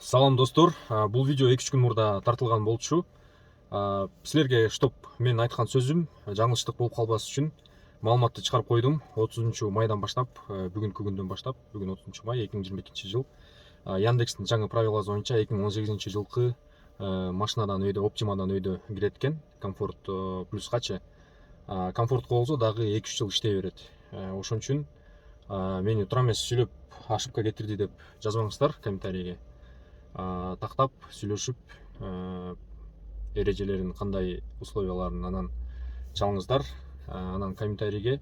Салам достор, бул видео 2-3 күн мурда тартылган болчу. Силерге штоп мен айткан сөзүм жаңылыштык болуп калбас үчүн маалыматты чыгарып койдум. 30 майдан баштап, бүгүнкү күндөн баштап, бүгүн 30 май 2022 жыл. Яндекстин жаңы правиласы боюнча 2018 жылкы машинадан өйдө, Optima'дан өйдө кирет экен. Комфорт плюскачы. Комфорт болсо дагы 2-3 жыл иштей берет. Ошон үчүн мени тура эмес сүйлөп ошибка кетирди деп жазбаңыздар комментарийге. Тактап сүйлөшүп эрежелерин кандай условияларын анан чалыңыздар. Анан комментарийге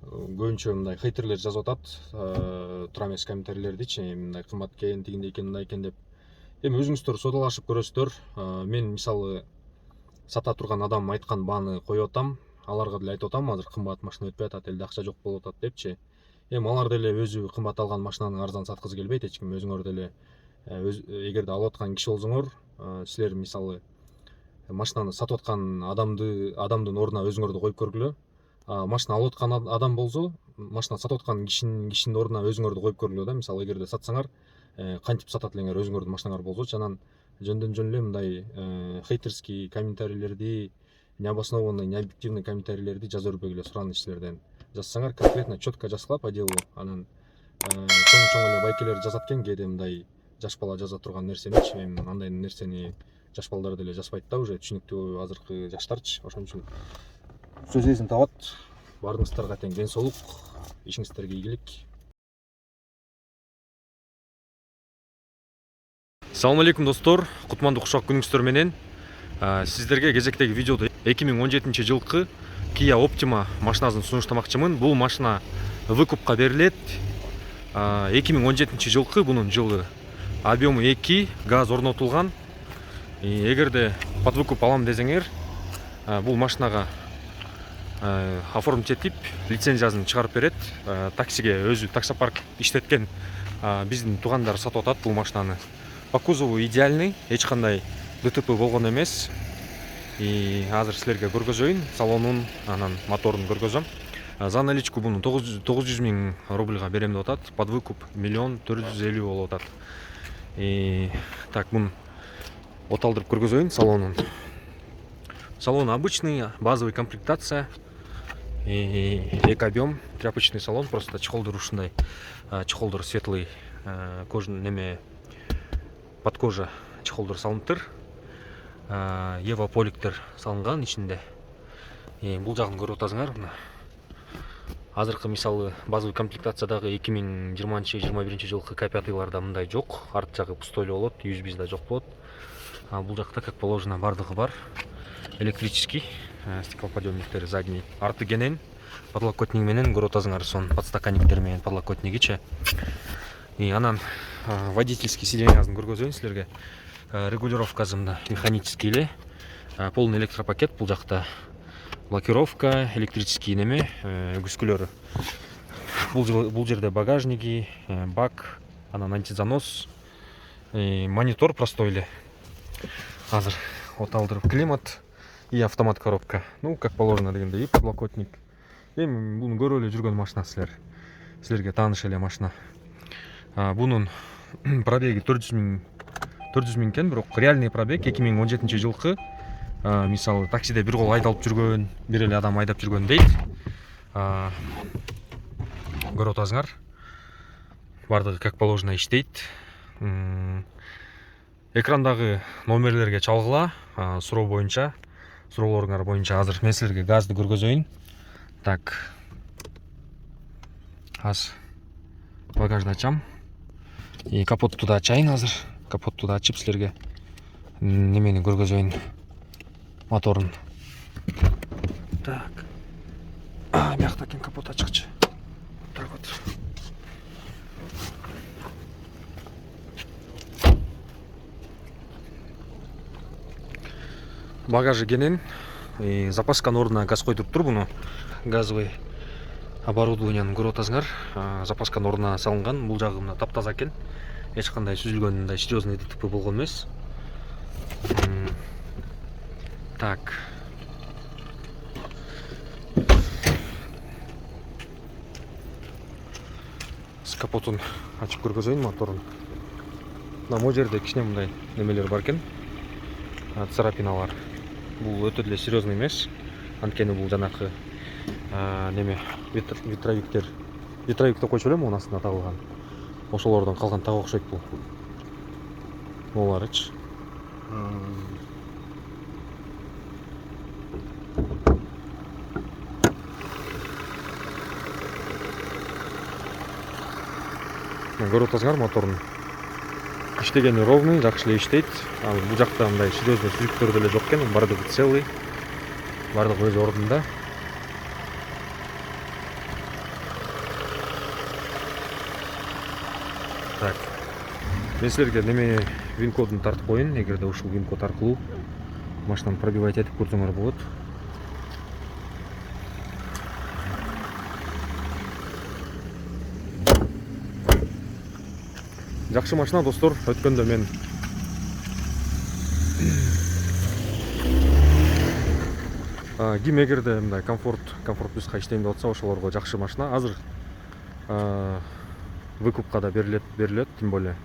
көбүнчө мындай хейтерлер жазып атат, тура эмес комментарийлердичи, мындай кымбат экен, тигиндей экен, мындай экен деп. Эми өзүңүздөр содалашып көрөсүздөр. Мен мисалы сата турган адам айткан бааны коюп атам, аларга деле айтып атам, азыр кымбат машина өтпөй атат, элде акча жок болуп атат депчи. Эми алар деле өзү кымбат алган машинаны арзан саткысы келбейт, эч ким. Өзүңөр деле эгерде алып аткан киши болсоңор, силер мисалы машинаны сатып аткан адамдын ордуна өзүңөрдү коюп көргүлө. Машина алып аткан адам болсо, машина сатып аткан кишинин ордуна өзүңөрдү коюп көргүлө да. Мисалы эгерде сатсаңар, кантип сатат элеңер өзүңөрдүн машинаңар болсочу, анан жөндөн жөн эле мындай хейтерский комментарийлерди, необоснованный, необъективный комментарийлерди жаза бербегиле сураныч силерден. Жазсаңар конкретно, четко жазгыла по делу. Анан чоң эле байкелер жазат экен, кээде мындай жаш бала жаза турган нерсеничи, эми андай нерсени жаш балдар деле жазбайт да, уже түшүнүктүү азыркы жаштарчы. Ошон үчүн сөз эсин табат. Баарыңыздарга тең ден соолук, ишиңиздерге ийгилик. Салам алейкум достор, кутмандуу кушак күнүңүздөр менен. Сиздерге кезектеги видеодо 2017 жылкы Kia Optima машинасын сунуштамакчымын. Бул машина выкупка берилет. 2017 жылкы, бунун жылы объему 2, газ орнотулган. Эгерде под выкуп алам десеңер, бул машинага оформить этип, лицензиясын чыгарып берет. Таксиге өзү таксопарк иштеткен биздин туугандар сатып атат бул машинаны. По кузову идеальный, эч кандай ДТП болгон эмес. Азыр силерге көргөзөйүн, салонун, анан моторун көргөзөм. За наличку буну 900 миң рубльга берем деп атат. Под выкуп 1 450 000 болуп атат. Так, бун оталдырып көргөзөйүн салонун. Салон обычный, базовый комплектация. Экобъем, тряпочный салон, просто чехолдор ушундай. Чехолдор светлый, кожаный неме, под кожа чехолдор салыныптыр. Ева поликтер салынган ичинде. Бул жагын көрүп атасыңар. Азыркы мисалы базовый комплектациядагы 2020-21 жылкы К5-ларда мындай жок. Арт жагы пустой болот, USB-да жок болот. Бул жакта как положено бардыгы бар. Электрический, стеклоподъемниктери задний. Арты кенен, подлокотник менен көрүп атасыңар, сон подстаканниктер менен подлокотнигичи. Анан водительский сиденьясын көргөзөйүн силерге. Регулировкасы мына механический эле. Полный электропакет бул жакта. Блокировка, электрический неме, күскүлөрү. Бул жерде багажники, бак, анан антизанос, монитор простой эле. Азыр оталдырып климат и автомат коробка. Ну, как положено дегенде, и подлокотник. Эми буну көрүп эле жүргөн машина силерге тааныш эле машина. Бунун пробеги 400 миң экен, бирок реальный пробег 2017 жылкы. Мисалы таксиде бир кол айдалып жүргөн, бир эле адам айдап жүргөн дейт. Көрүп атасыңар. Бардыгы как положено иштейт. Экрандагы номерлерге чалгыла, суроолоруңар боюнча азыр мен силерге газды көргөзөйүн. Так. Аз багажды ачам. Капотту да ачайын азыр. Капотту да ачып силерге немени көргөзөйүн. Моторун. Так. Бияқта экен капот ачыкчы. Так вот. Багажы кенен, запасканын ордуна газ койдуруп тур буну. Газовый оборудованияны көрүп атасыңар. Запасканын ордуна салынган. Бул жагы мына таптаза экен. Эч кандай сүзүлгөн, мындай серьезный ДТП болгон эмес. Так. С капотун ачып көргөзөйүн моторун. мына могу жерде кичине мындай немелер бар экен, царапиналар. Бул өтө деле серьезный эмес, анткени бул жанакы неме ветровиктер, ветровик деп койчу элем, мунун астына тагылган. Ошолордон калган так окшойт бул. Могуларычы. Көрүп атасыңар мотордун иштегени ровный, жакшы эле иштейт. Ал бул жакта мындай серьезный сүзүктөр деле жок экен, баардыгы целый, баардыгы өз ордунда. Так, мен силерге неме вин кодун тартып коеюн, эгерде ушул вин код аркылуу машинаны пробивать этип көрсөңөр болот. Жакшы машина достор, өткөндө мен ким эгерде мындай комфорт плюска иштейм деп атса, ошолорго жакшы машина. Азыр выкупка да берилет, тем более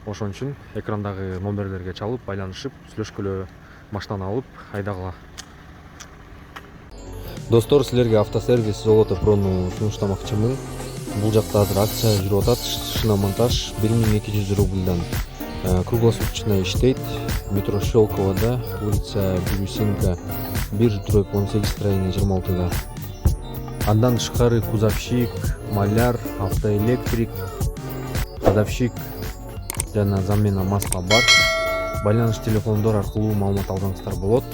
ошон үчүн экрандагы номерлерге чалып, байланышып, сүйлөшкөлө машинаны алып айдагыла. Достор, силерге автосервис Золото Прону сунуштамакчымын. Бул жакта азыр акция жүрүп атат. Шиномонтаж 1200 рубльдан круглосуточно иштейт. Метро Щелковода, улица Бирюсинка 1/18 строение 26-да. Андан тышкары кузовщик, маляр, автоэлектрик, кадовщик жана замена масла бар. Байланыш телефондор аркылуу маалымат алсаңыздар болот.